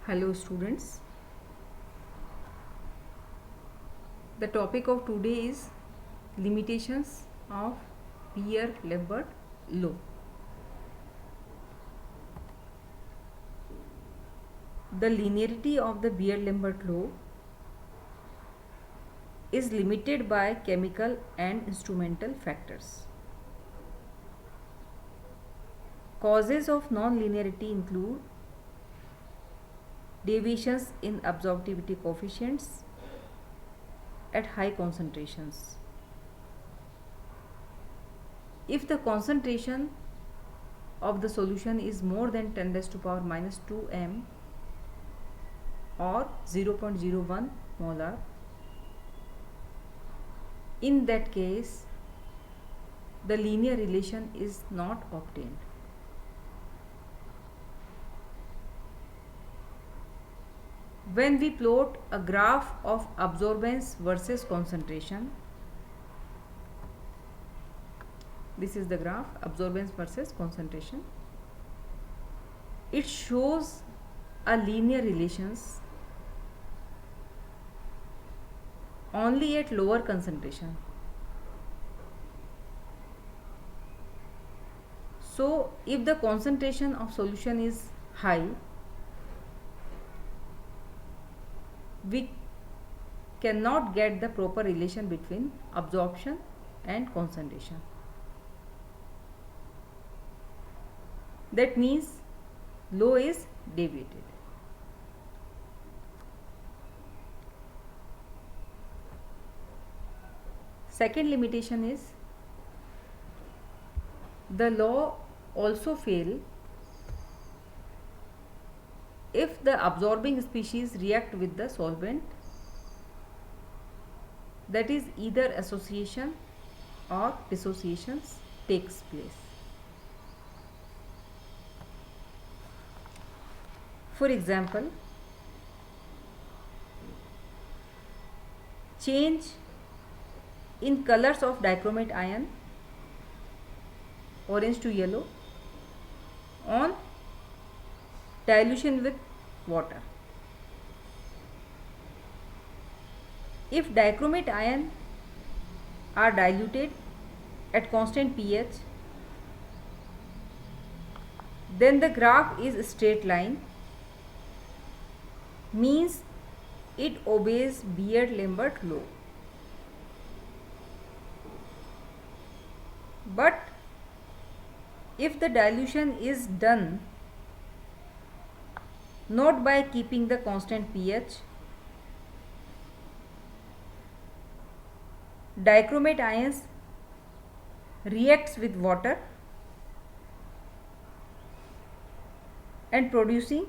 Hello students. The topic of today is limitations of Beer-Lambert law. The linearity of the Beer-Lambert law is limited by chemical and instrumental factors. Causes of non-linearity include deviations in absorptivity coefficients at high concentrations. If the concentration of the solution is more than 10 raised to power minus 2 m or 0.01 molar, in that case the linear relation is not obtained. When we plot a graph of absorbance versus concentration, this is the graph absorbance versus concentration, it shows a linear relations only at lower concentration. So if the concentration of solution is high, we cannot get the proper relation between absorption and concentration. That means law is deviated. Second limitation is the law also fail if the absorbing species react with the solvent, that is either association or dissociations takes place. For example, change in colors of dichromate ion, orange to yellow, on dilution with water. If dichromate ion are diluted at constant pH, then the graph is a straight line, means it obeys Beer-Lambert law. But if the dilution is done not by keeping the constant pH, dichromate ions reacts with water and producing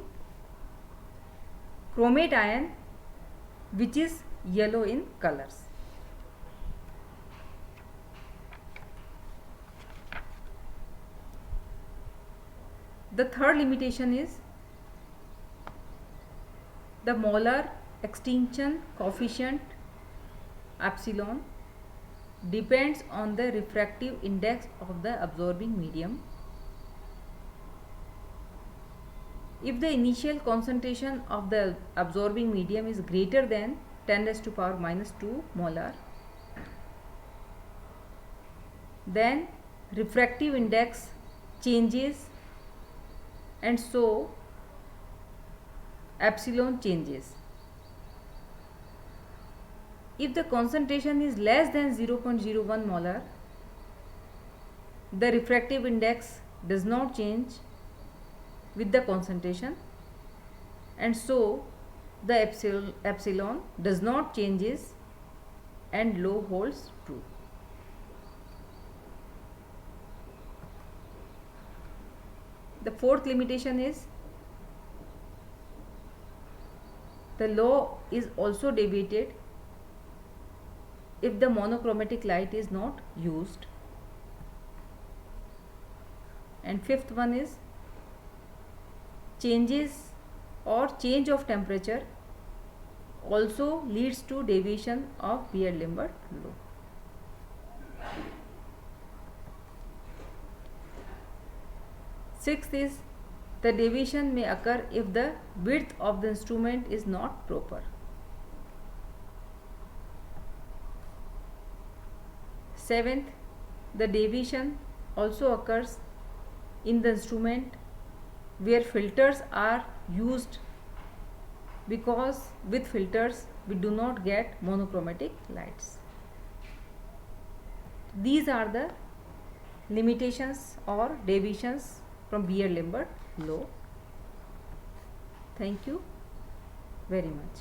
chromate ion, which is yellow in colors. The third limitation is the molar extinction coefficient epsilon depends on the refractive index of the absorbing medium. If the initial concentration of the absorbing medium is greater than 10 raised to power minus 2 molar, then refractive index changes and so epsilon changes. If the concentration is less than 0.01 molar, the refractive index does not change with the concentration and so the epsilon does not changes and law holds true. The fourth limitation is the law is also deviated if the monochromatic light is not used. And fifth one is changes or change of temperature also leads to deviation of Beer-Lambert law. Sixth is The deviation may occur if the width of the instrument is not proper. Seventh, the deviation also occurs in the instrument where filters are used, because with filters we do not get monochromatic lights. These are the limitations or deviations from Beer-Lambert law. Thank you very much.